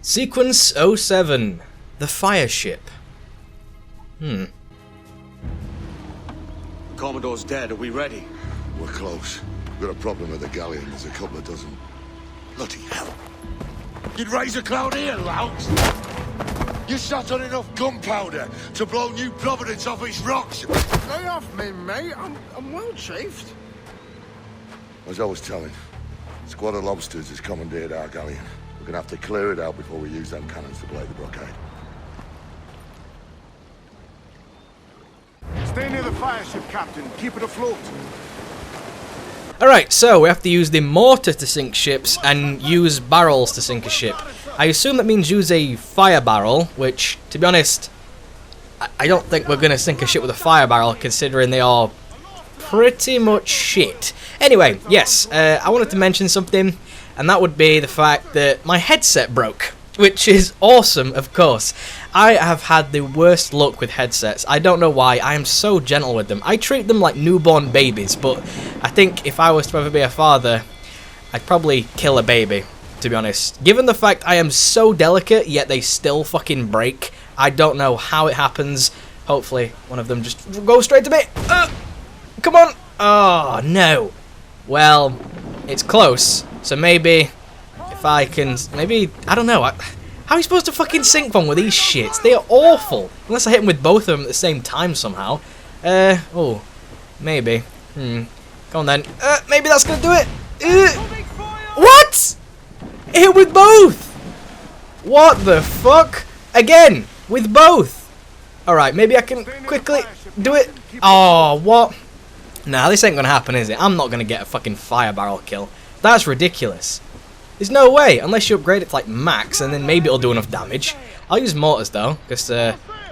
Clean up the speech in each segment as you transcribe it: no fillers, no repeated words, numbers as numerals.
Sequence 07. The fire ship. Commodore's dead. Are we ready? We're close. We've got a problem with the galleon. There's a couple of dozen. Bloody hell. You'd raise a cloud here, lout! You shot on enough gunpowder to blow New Providence off its rocks! Lay off me, mate. I'm well chafed. As I was telling, a squad of lobsters has commandeered our galleon. We're gonna have to clear it out before we use them cannons to blow the blockade. Stay near the fire ship, Captain. Keep it afloat. Alright, so we have to use the mortar to sink ships and use barrels to sink a ship. I assume that means use a fire barrel, which, to be honest, I don't think we're going to sink a ship with a fire barrel, considering they are pretty much shit. Anyway, yes, I wanted to mention something, and that would be the fact that my headset broke. Which is awesome, of course. I have had the worst luck with headsets. I don't know why. I am so gentle with them. I treat them like newborn babies, but I think if I was to ever be a father, I'd probably kill a baby, to be honest. Given the fact I am so delicate, yet they still fucking break, I don't know how it happens. Hopefully, one of them just goes straight to me. Come on. Oh, no. Well, it's close, so maybe... if I can, maybe, I don't know, how are you supposed to fucking sink one with these shits? They are awful, unless I hit them with both of them at the same time somehow. Oh, maybe, Go on then, maybe that's gonna do it. What? It hit with both! What the fuck? Again, with both. Alright, maybe I can quickly do it. Oh, what? Nah, this ain't gonna happen, is it? I'm not gonna get a fucking fire barrel kill. That's ridiculous. There's no way, unless you upgrade it to like max, and then maybe it'll do enough damage. I'll use mortars though, because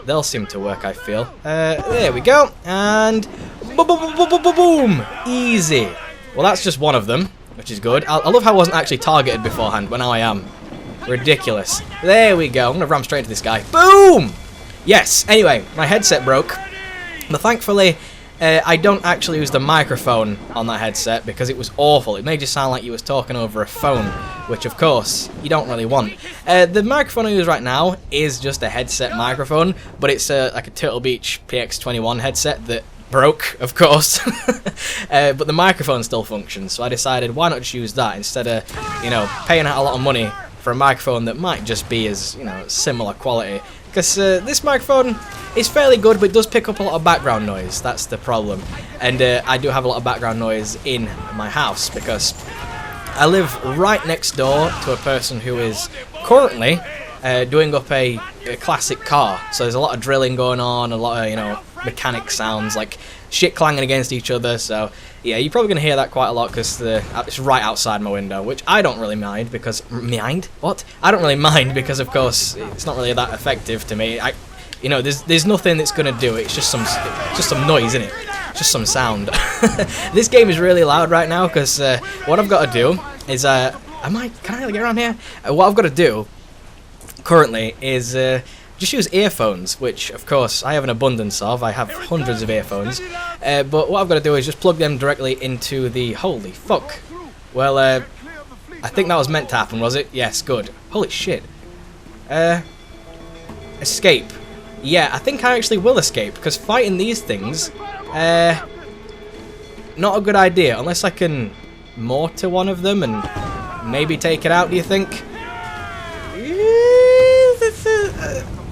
they'll seem to work, I feel. There we go, and boom, easy. Well, that's just one of them, which is good. I love how I wasn't actually targeted beforehand, but now I am. Ridiculous. There we go. I'm gonna ram straight into this guy. Boom. Yes. Anyway, my headset broke, but thankfully. I don't actually use the microphone on that headset because it was awful. It made you sound like you was talking over a phone, which of course you don't really want. The microphone I use right now is just a headset microphone, but it's like a Turtle Beach PX21 headset that broke, of course. But the microphone still functions, so I decided why not just use that instead of, you know, paying out a lot of money for a microphone that might just be as, you know, similar quality. Because this microphone is fairly good, but it does pick up a lot of background noise. That's the problem. And I do have a lot of background noise in my house because I live right next door to a person who is currently doing up a classic car. So there's a lot of drilling going on, a lot of, you know, mechanic sounds, like shit clanging against each other. So yeah, you're probably going to hear that quite a lot because it's right outside my window, which I don't really mind because... Mind? What? I don't really mind because, of course, it's not really that effective to me. You know, there's nothing that's going to do it. It's just some noise, isn't it? Just some sound. This game is really loud right now because what I've got to do is... can I get around here? What I've got to do currently is... just use earphones, which, of course, I have an abundance of. I have hundreds of earphones. But what I've got to do is just plug them directly into the... Holy fuck. Well, I think that was meant to happen, was it? Yes, good. Holy shit. Escape. Yeah, I think I actually will escape, because fighting these things... not a good idea, unless I can mortar one of them and maybe take it out, do you think?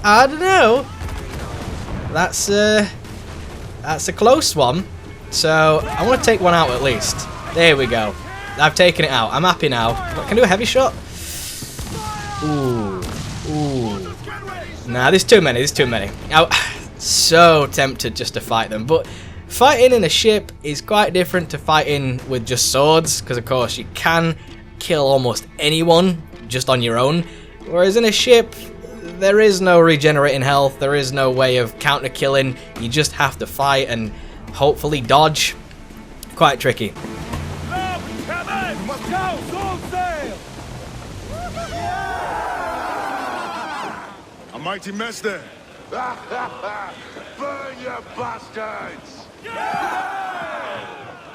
I don't know. That's a close one. So I want to take one out at least. There we go. I've taken it out. I'm happy now. Can I do a heavy shot? Ooh. Ooh. Nah, there's too many. There's too many. I'm so tempted just to fight them. But fighting in a ship is quite different to fighting with just swords. Because, of course, you can kill almost anyone just on your own. Whereas in a ship... there is no regenerating health, there is no way of counter-killing, you just have to fight and hopefully dodge. Quite tricky. A mighty mess there. Burn, you bastards!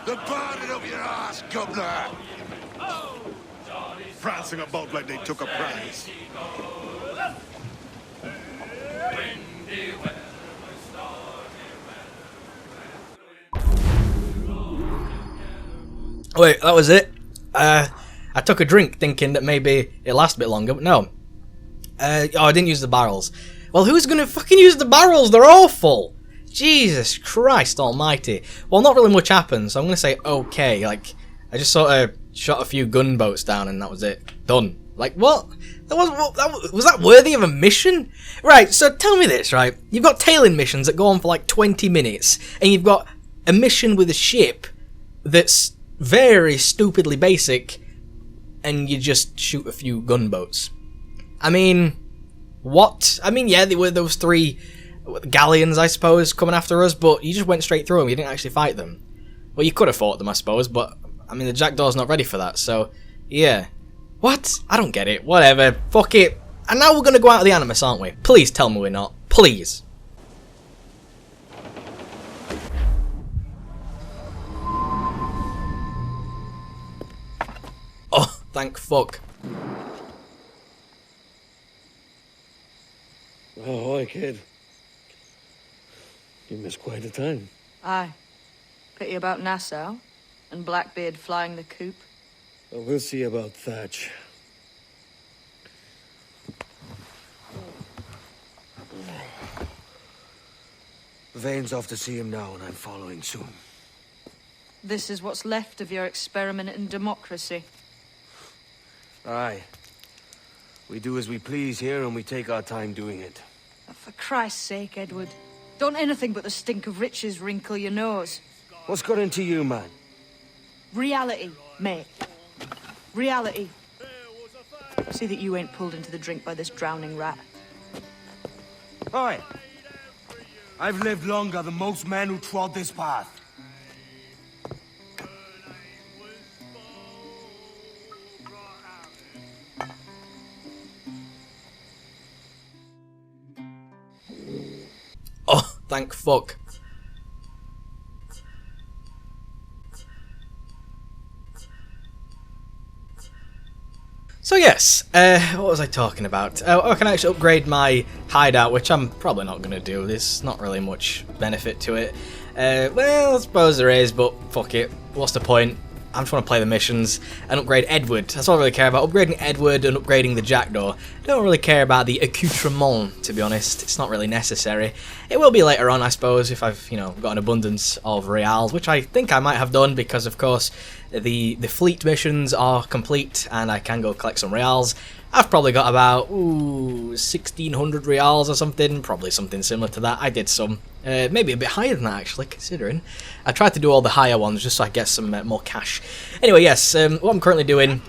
The burning of your ass, governor! Prancing about like they took a prize. Wait, that was it? I took a drink thinking that maybe it'll last a bit longer, but no. Oh, I didn't use the barrels. Well, who's gonna fucking use the barrels? They're awful! Jesus Christ almighty. Well, not really much happened, so I'm gonna say okay. Like, I just sort of shot a few gunboats down and that was it. Done. Like, what? Was that worthy of a mission? Right, so tell me this, right? You've got tailing missions that go on for like 20 minutes, and you've got a mission with a ship that's very stupidly basic, and you just shoot a few gunboats. I mean, what? I mean, yeah, there were those 3 galleons, I suppose, coming after us, but you just went straight through them. You didn't actually fight them. Well, you could have fought them, I suppose, but, I mean, the Jackdaw's not ready for that, so, yeah. What? I don't get it. Whatever. Fuck it. And now we're going to go out of the Animus, aren't we? Please tell me we're not. Please. Oh, thank fuck. Oh, hi, kid. You missed quite a time. Aye. Pity about Nassau and Blackbeard flying the coop. Well, we'll see about Thatch. Vane's off to see him now, and I'm following soon. This is what's left of your experiment in democracy. Aye. We do as we please here, and we take our time doing it. For Christ's sake, Edward. Don't anything but the stink of riches wrinkle your nose. What's got into you, man? Reality, mate. Reality. See that you ain't pulled into the drink by this drowning rat. Oi! I've lived longer than most men who trod this path. Oh, thank fuck. So yes, what was I talking about? I can actually upgrade my hideout, which I'm probably not going to do. There's not really much benefit to it. Well, I suppose there is, but fuck it. What's the point? I just want to play the missions and upgrade Edward. That's all I really care about. Upgrading Edward and upgrading the Jackdaw. I don't really care about the accoutrement, to be honest. It's not really necessary. It will be later on, I suppose, if I've, you know, got an abundance of reals, which I think I might have done because, of course, the fleet missions are complete and I can go collect some reals. I've probably got about 1,600 reals or something, probably something similar to that. I did some, maybe a bit higher than that actually, considering. I tried to do all the higher ones just so I get some more cash. Anyway, yes, what I'm currently doing,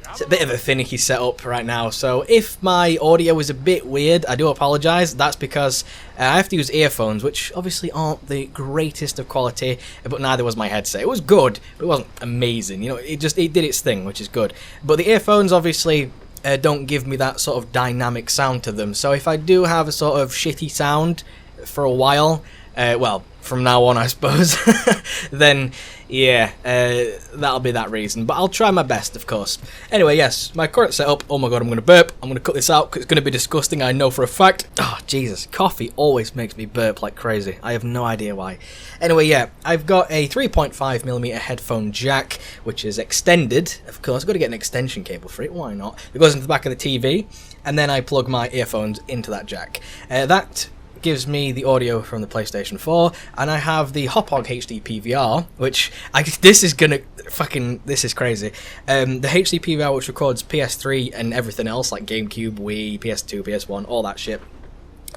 it's a bit of a finicky setup right now, so if my audio is a bit weird, I do apologise. That's because I have to use earphones, which obviously aren't the greatest of quality, but neither was my headset. It was good, but it wasn't amazing. You know, it did its thing, which is good. But the earphones obviously don't give me that sort of dynamic sound to them. So if I do have a sort of shitty sound for a while, well, from now on I suppose, then yeah, that'll be that reason. But I'll try my best, of course. Anyway, yes, my current setup, oh my god, I'm going to burp. I'm going to cut this out because it's going to be disgusting, I know for a fact. Oh, Jesus, coffee always makes me burp like crazy. I have no idea why. Anyway, yeah, I've got a 3.5mm headphone jack, which is extended, of course. I've got to get an extension cable for it, why not? It goes into the back of the TV, and then I plug my earphones into that jack. That gives me the audio from the PlayStation 4, and I have the Hopog HD PVR, which this is crazy. The HD PVR, which records PS3 and everything else like GameCube, Wii, PS2, PS1, all that shit,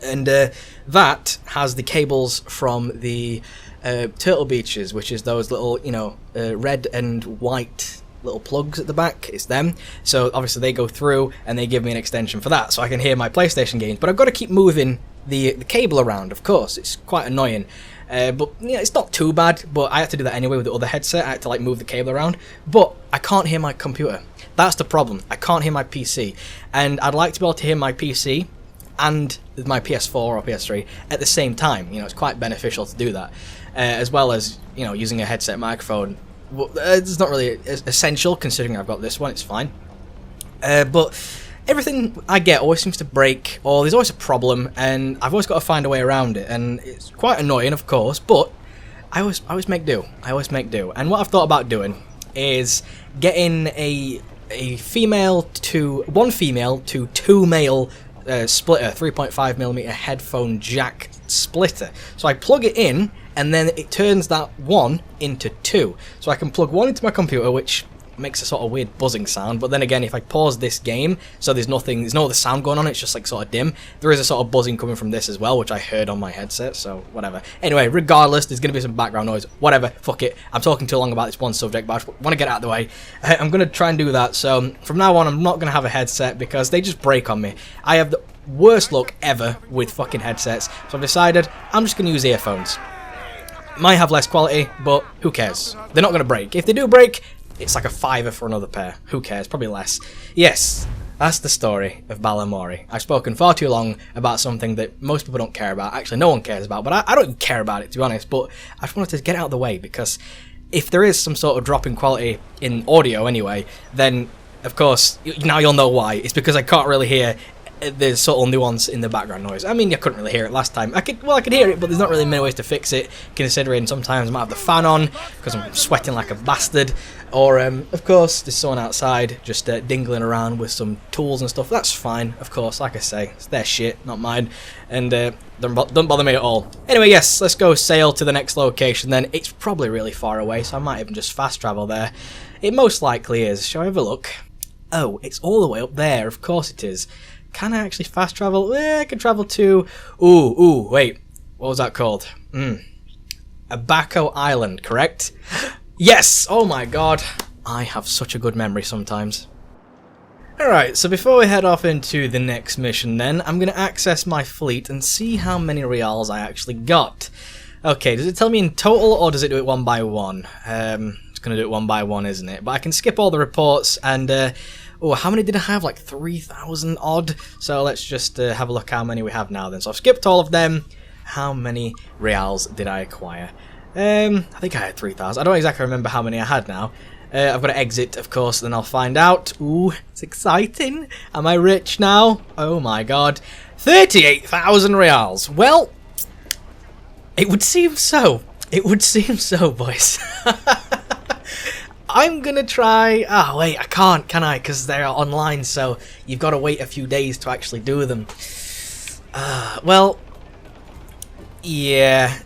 and that has the cables from the Turtle Beaches, which is those little, you know, red and white little plugs at the back. It's them, so obviously they go through and they give me an extension for that, so I can hear my PlayStation games. But I've got to keep moving the cable around, of course. It's quite annoying, but yeah, it's not too bad. But I had to do that anyway with the other headset. I had to like move the cable around, but I can't hear my computer. That's the problem. I can't hear my PC, and I'd like to be able to hear my PC and my PS4 or PS3 at the same time. You know, it's quite beneficial to do that, as well as, you know, using a headset microphone. Well, it's not really essential considering I've got this one. It's fine, but everything I get always seems to break, or there's always a problem, and I've always got to find a way around it, and it's quite annoying, of course, but I always make do. I always make do. And what I've thought about doing, is getting one female to 2 male splitter, 3.5mm headphone jack splitter. So I plug it in, and then it turns that 1 into 2. So I can plug 1 into my computer, which makes a sort of weird buzzing sound, but then again, if I pause this game, so there's no other sound going on, it's just like sort of dim, there is a sort of buzzing coming from this as well, which I heard on my headset, so whatever. Anyway, regardless, there's going to be some background noise, whatever, fuck it, I'm talking too long about this one subject, but I just want to get it out of the way. I'm going to try and do that, so from now on, I'm not going to have a headset, because they just break on me. I have the worst luck ever with fucking headsets, so I've decided I'm just going to use earphones. Might have less quality, but who cares? They're not going to break. If they do break, it's like a $5 for another pair. Who cares? Probably less. Yes, that's the story of Balamory. I've spoken far too long about something that most people don't care about. Actually, no one cares about, but I don't even care about it, to be honest. But I just wanted to get it out of the way, because if there is some sort of drop in quality in audio anyway, then, of course, now you'll know why. It's because I can't really hear the subtle nuance in the background noise. I mean, you couldn't really hear it last time. I could hear it, but there's not really many ways to fix it, considering sometimes I might have the fan on, because I'm sweating like a bastard, or, of course, there's someone outside just dingling around with some tools and stuff. That's fine, of course, like I say, it's their shit, not mine, and don't bother me at all. Anyway, yes, let's go sail to the next location then. It's probably really far away, so I might even just fast travel there. It most likely is. Shall I have a look? Oh, it's all the way up there, of course it is. Can I actually fast travel? I can travel to... Ooh, wait. What was that called? Abaco Island, correct? Yes! Oh my god. I have such a good memory sometimes. Alright, so before we head off into the next mission then, I'm going to access my fleet and see how many reals I actually got. Okay, does it tell me in total, or does it do it one by one? It's going to do it one by one, isn't it? But I can skip all the reports and... oh, how many did I have? Like 3,000 odd. So let's just have a look how many we have now then. So I've skipped all of them. How many reals did I acquire? I think I had 3,000. I don't exactly remember how many I had now. I've got to exit, of course, then I'll find out. Ooh, it's exciting. Am I rich now? Oh my god. 38,000 reals. Well, it would seem so. It would seem so, boys. I'm gonna try... Oh, wait, I can't, can I? Because they're online, so you've got to wait a few days to actually do them. Well, yeah.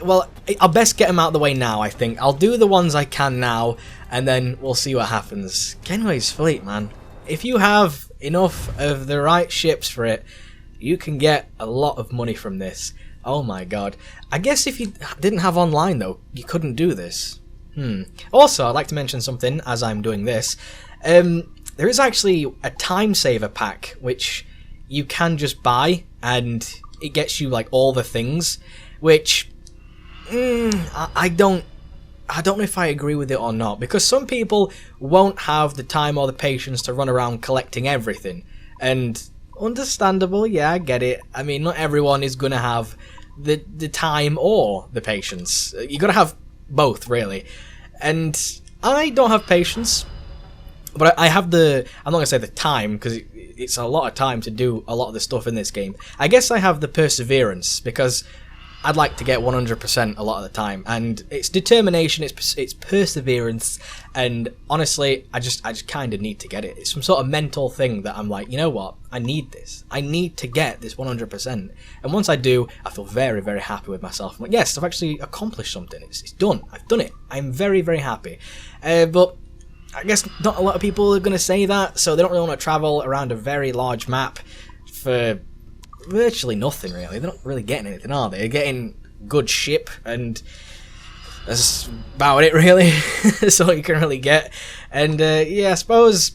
Well, I'll best get them out of the way now, I think. I'll do the ones I can now, and then we'll see what happens. Kenway's fleet, man. If you have enough of the right ships for it, you can get a lot of money from this. Oh my god. I guess if you didn't have online though, you couldn't do this. Also, I'd like to mention something as I'm doing this. There is actually a time saver pack which you can just buy, and it gets you like all the things, which I don't know if I agree with it or not, because some people won't have the time or the patience to run around collecting everything, and understandable, yeah, I get it. I mean, not everyone is gonna have the time or the patience. You gotta have both, really. And I don't have patience, but I have the... I'm not gonna say the time, because it's a lot of time to do a lot of the stuff in this game. I guess I have the perseverance, because I'd like to get 100% a lot of the time, and it's determination, it's perseverance, and honestly, I just kind of need to get it. It's some sort of mental thing that I'm like, you know what, I need this. I need to get this 100%, and once I do, I feel very, very happy with myself. I'm like, yes, I've actually accomplished something. It's done. I've done it. I'm very, very happy. But I guess not a lot of people are going to say that, so they don't really want to travel around a very large map for virtually nothing, really. They're not really getting anything, are they? They're getting good ship, and that's about it, really. That's all you can really get. And yeah, I suppose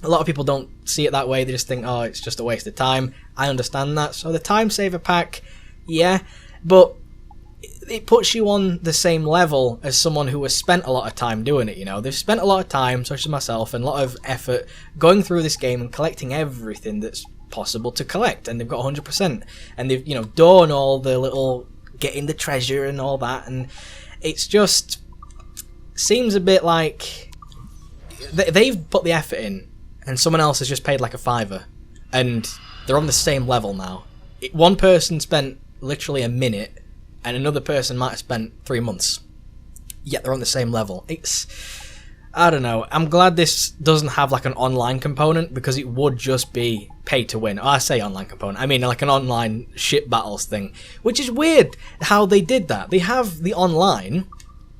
a lot of people don't see it that way. They just think, oh, it's just a waste of time. I understand that. So the time saver pack, yeah, but it puts you on the same level as someone who has spent a lot of time doing it, you know. They've spent a lot of time, such as myself, and a lot of effort going through this game and collecting everything that's possible to collect, and they've got 100%, and they've, you know, done all the little getting the treasure and all that, and it's just seems a bit like they've put the effort in and someone else has just paid like a $5, and they're on the same level now. One person spent literally a minute and another person might have spent 3 months. yet they're on the same level. It's... I don't know. I'm glad this doesn't have like an online component, because it would just be pay to win. Oh, I say online component, I mean like an online ship battles thing, which is weird how they did that. They have the online,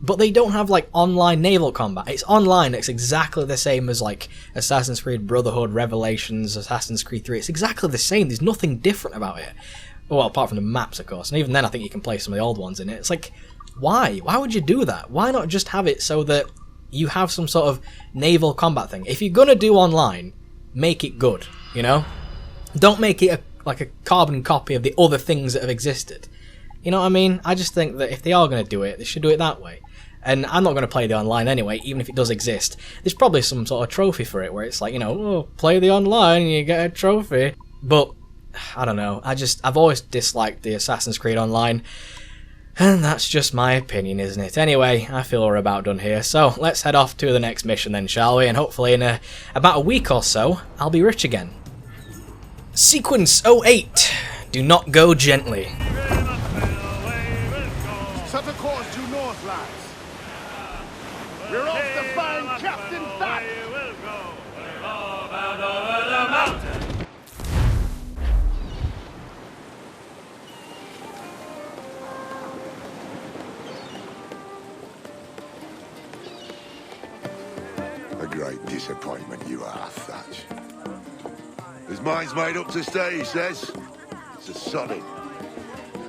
but they don't have like online naval combat. It's online. It's exactly the same as like Assassin's Creed Brotherhood, Revelations, Assassin's Creed 3. It's exactly the same. There's nothing different about it. Well, apart from the maps, of course. And even then, I think you can play some of the old ones in it. It's like, why? Why would you do that? Why not just have it so that you have some sort of naval combat thing? If you're gonna do online, make it good, you know? Don't make it like a carbon copy of the other things that have existed. You know what I mean? I just think that if they are gonna do it, they should do it that way. And I'm not gonna play the online anyway, even if it does exist. There's probably some sort of trophy for it, where it's like, you know, oh, play the online and you get a trophy. But, I don't know, I've always disliked the Assassin's Creed Online. And that's just my opinion, isn't it? Anyway, I feel we're about done here, so let's head off to the next mission then, shall we? And hopefully in about a week or so, I'll be rich again. Sequence 08. Do not go gently. Set a course due north, lads. We're off to find Captain Thatch. A great disappointment you are, Thatch. His mind's made up to stay, he says. It's a solid.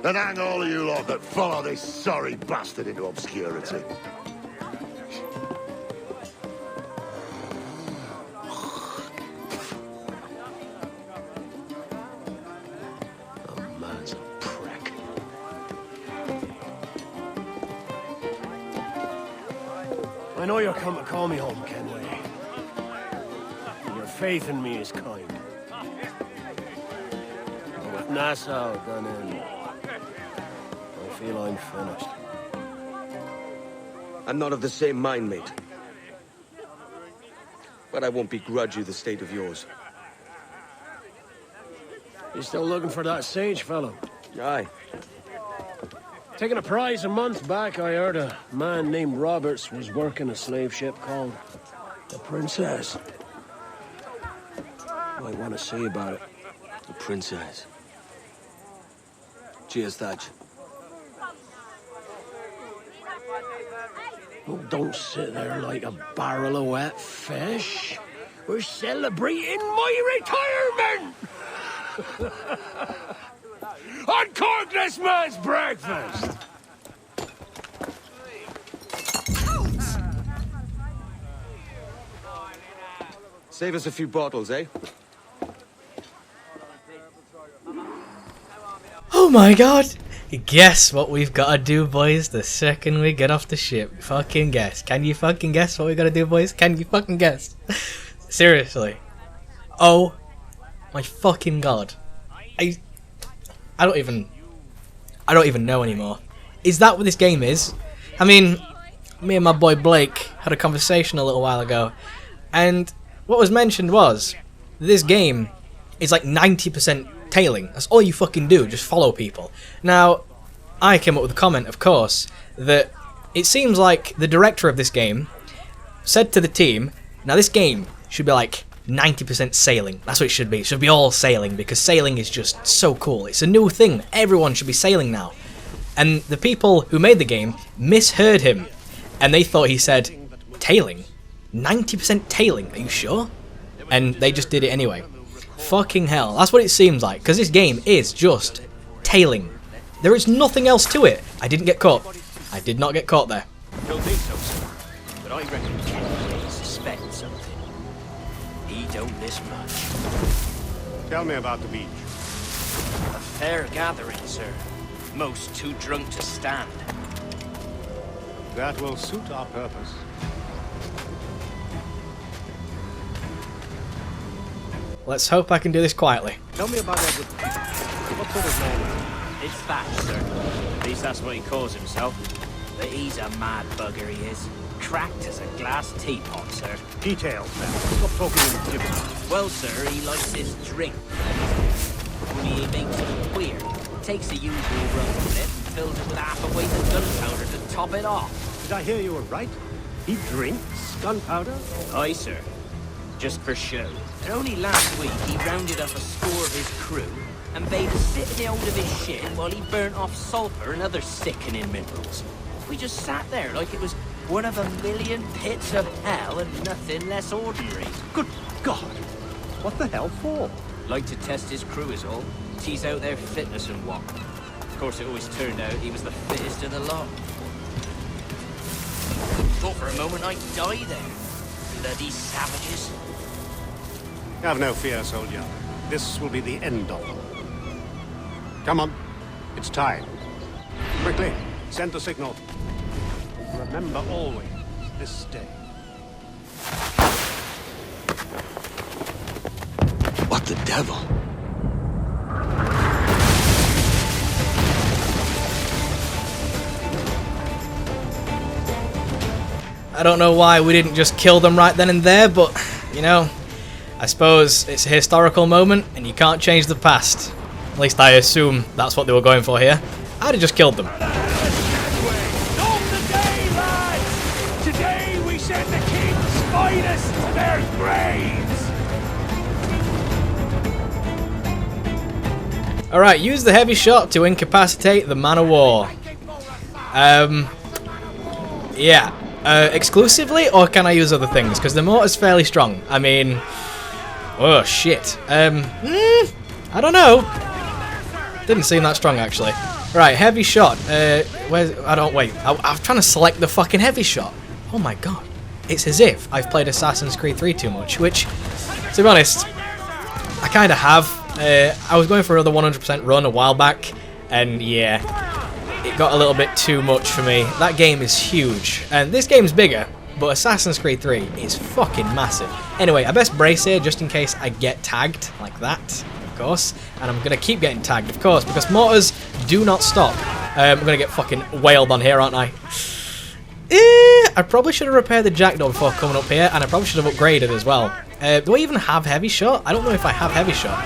And hang all of you lot that follow this sorry bastard into obscurity. Oh, man's a prick. I know you're come to call me home, Kenway. Your faith in me is kind. But with Nassau gone in, I feel I'm finished. I'm not of the same mind, mate. But I won't begrudge you the state of yours. You still looking for that sage fellow? Aye. Taking a prize a month back, I heard a man named Roberts was working a slave ship called the Princess. Might want to see about it. The Princess. Cheers, Thatch. Oh, don't sit there like a barrel of wet fish. We're celebrating my retirement! Uncork this man's breakfast! Save us a few bottles, eh? Oh my god! Guess what we've got to do, boys, the second we get off the ship. Fucking guess. Can you fucking guess what we got to do, boys? Can you fucking guess? Seriously. Oh my fucking god. I don't even know anymore. Is that what this game is? I mean, me and my boy Blake had a conversation a little while ago, and what was mentioned was this game is like 90% tailing. That's all you fucking do, just follow people. Now, I came up with a comment, of course, that it seems like the director of this game said to the team, now this game should be like 90% sailing. That's what it should be. It should be all sailing, because sailing is just so cool. It's a new thing. Everyone should be sailing now. And the people who made the game misheard him, and they thought he said tailing. 90% tailing, are you sure? And they just did it anyway. Fucking hell, that's what it seems like, because this game is just tailing. There is nothing else to it. I didn't get caught. I did not get caught there. Don't think so, sir. But I reckon Kenway suspects something. He don't miss much. Tell me about the beach. A fair gathering, sir. Most too drunk to stand. That will suit our purpose. Let's hope I can do this quietly. Tell me about Edward. What sort of man? It's Thatch, sir. At least that's what he calls himself. But he's a mad bugger, he is. Cracked as a glass teapot, sir. Details, then. Stop talking in gibberish. Well, sir, he likes his drink. Only he makes it weird. Takes the usual rum flip and fills it with half a weight of gunpowder to top it off. Did I hear you were right? He drinks gunpowder? Aye, sir. Just for show. And only last week he rounded up a score of his crew and bade us sit in the hold of his ship while he burnt off sulphur and other sickening minerals. We just sat there like it was one of a million pits of hell and nothing less ordinary. Good God! What the hell for? Like to test his crew is all. Tease out their fitness and what. Of course, it always turned out he was the fittest of the lot. Thought for a moment I'd die there. Bloody savages. Have no fear, soldier. This will be the end of them. Come on. It's time. Quickly, send the signal. Remember always this day. What the devil? I don't know why we didn't just kill them right then and there, but, you know, I suppose it's a historical moment and you can't change the past. At least I assume that's what they were going for here. I'd have just killed them. Today we send the king's finest to their graves! Alright, use the heavy shot to incapacitate the man of war. Yeah. Exclusively, or can I use other things? Because the mortar's fairly strong. I mean... Oh, shit. I don't know. Didn't seem that strong, actually. Right, heavy shot. Where's... I don't... Wait. I'm trying to select the fucking heavy shot. Oh my god. It's as if I've played Assassin's Creed 3 too much, which, to be honest, I kind of have. I was going for another 100% run a while back, and yeah, it got a little bit too much for me. That game is huge, and this game's bigger, but Assassin's Creed 3 is fucking massive. Anyway, I best brace here just in case I get tagged like that, of course, and I'm going to keep getting tagged, of course, because mortars do not stop. I'm going to get fucking wailed on here, aren't I? I probably should have repaired the jackdaw before coming up here, and I probably should have upgraded as well. Do I even have heavy shot? I don't know if I have heavy shot.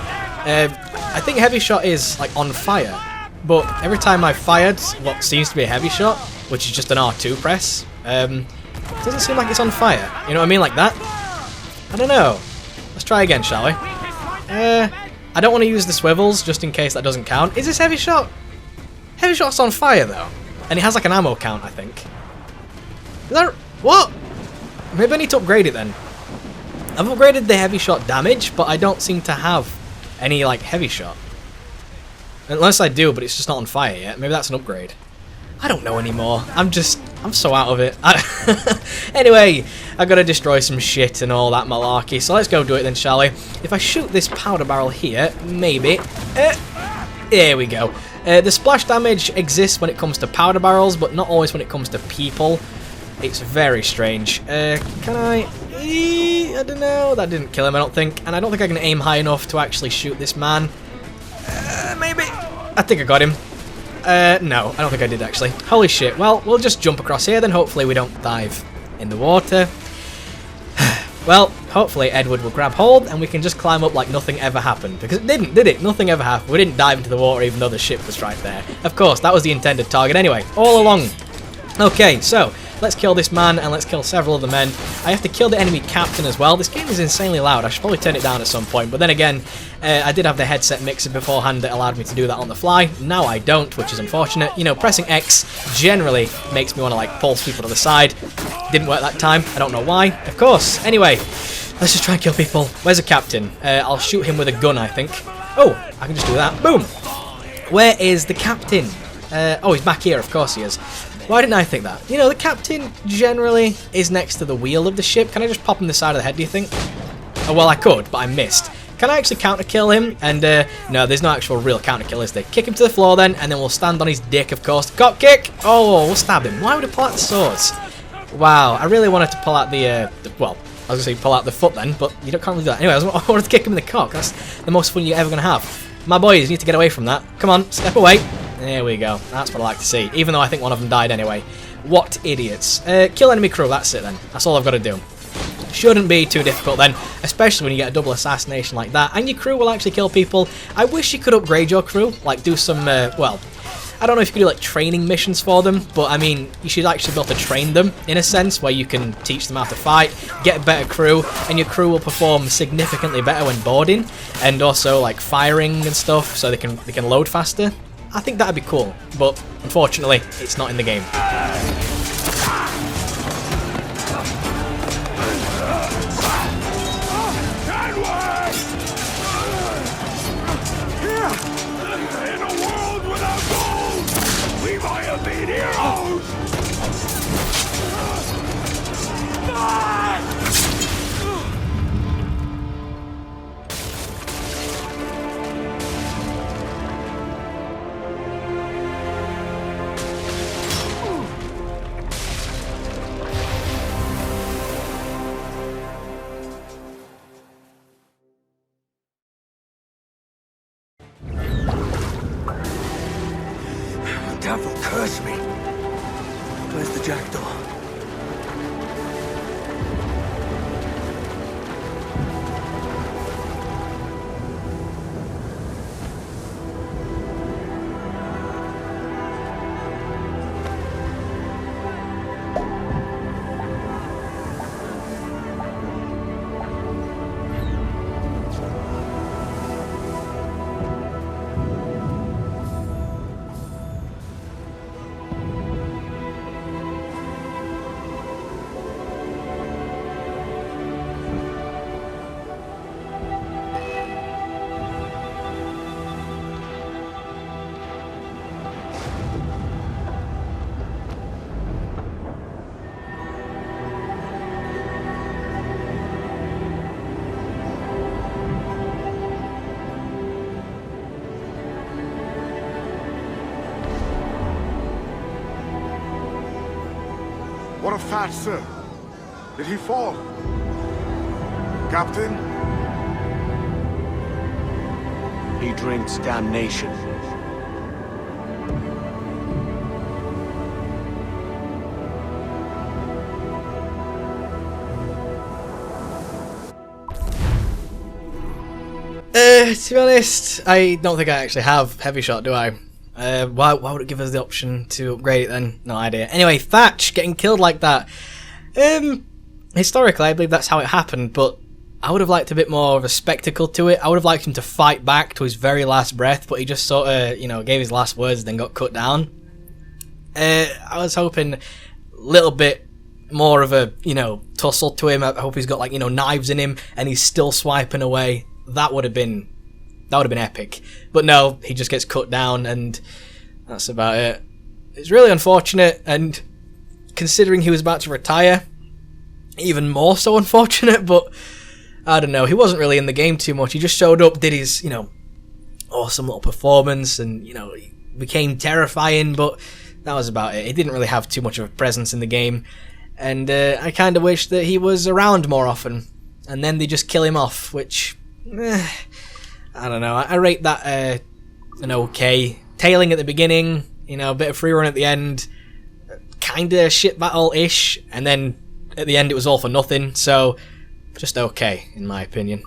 I think heavy shot is like on fire, but every time I fired what seems to be a heavy shot, which is just an R2 press, it doesn't seem like it's on fire. You know what I mean, like that? I don't know. Let's try again, shall we? I don't want to use the swivels just in case that doesn't count. Is this heavy shot? Heavy shot's on fire though, and it has like an ammo count, I think. Is that... What? Maybe I need to upgrade it then. I've upgraded the heavy shot damage, but I don't seem to have any, like, heavy shot. Unless I do, but it's just not on fire yet. Maybe that's an upgrade. I don't know anymore. I'm so out of it. Anyway, I gotta destroy some shit and all that malarkey, so let's go do it then, shall we? If I shoot this powder barrel here, maybe... there we go. The splash damage exists when it comes to powder barrels, but not always when it comes to people. It's very strange. Can I... I don't know. That didn't kill him, I don't think. And I don't think I can aim high enough to actually shoot this man. Maybe. I think I got him. No, I don't think I did, actually. Holy shit. Well, we'll just jump across here, then hopefully we don't dive in the water. Well, hopefully Edward will grab hold, and we can just climb up like nothing ever happened. Because it didn't, did it? Nothing ever happened. We didn't dive into the water even though the ship was right there. Of course, that was the intended target anyway, all along. Okay, so... let's kill this man, and let's kill several of the men. I have to kill the enemy captain as well. This game is insanely loud. I should probably turn it down at some point. But then again, I did have the headset mixer beforehand that allowed me to do that on the fly. Now I don't, which is unfortunate. You know, pressing X generally makes me want to, like, pulse people to the side. Didn't work that time. I don't know why. Of course. Anyway, let's just try and kill people. Where's the captain? I'll shoot him with a gun, I think. Oh, I can just do that. Boom! Where is the captain? Oh, he's back here. Of course he is. Why didn't I think that? You know, the captain generally is next to the wheel of the ship. Can I just pop him the side of the head, do you think? Oh, well, I could, but I missed. Can I actually counter-kill him? And, no, there's no actual real counter-kill, is there? Kick him to the floor, then, and then we'll stand on his dick, of course. Cop kick! Oh, we'll stab him. Why would I pull out the swords? Wow, I really wanted to pull out the well, I was going to say pull out the foot then, but you can't really do that. Anyway, I wanted to kick him in the cock. That's the most fun you're ever going to have. My boys, you need to get away from that. Come on, step away. There we go. That's what I like to see. Even though I think one of them died anyway. What idiots. Kill enemy crew, that's it then. That's all I've got to do. Shouldn't be too difficult then, especially when you get a double assassination like that. And your crew will actually kill people. I wish you could upgrade your crew. Like, do some, well, I don't know if you could do like training missions for them, but I mean, you should actually be able to train them in a sense where you can teach them how to fight, get a better crew, and your crew will perform significantly better when boarding, and also like firing and stuff, so they can load faster. I think that'd be cool, but unfortunately, it's not in the game. Devil curse me. Where's the jackdaw? What of Thatch, sir? Did he fall? Captain? He drinks damnation. To be honest, I don't think I actually have heavy shot, do I? Why would it give us the option to upgrade it then? No idea. Anyway, Thatch getting killed like that. Historically, I believe that's how it happened, but I would have liked a bit more of a spectacle to it. I would have liked him to fight back to his very last breath, but he just sort of, you know, gave his last words and then got cut down. I was hoping a little bit more of a, you know, tussle to him. I hope he's got, like, you know, knives in him and he's still swiping away. That would have been epic. But no, he just gets cut down and that's about it. It's really unfortunate, and considering he was about to retire, even more so unfortunate, but I don't know, he wasn't really in the game too much. He just showed up, did his, you know, awesome little performance, and, you know, he became terrifying, but that was about it. He didn't really have too much of a presence in the game, and I kind of wish that he was around more often, and then they just kill him off, which, I don't know, I rate that an okay. Tailing at the beginning, you know, a bit of free run at the end, kinda shit battle-ish, and then at the end it was all for nothing, so just okay, in my opinion.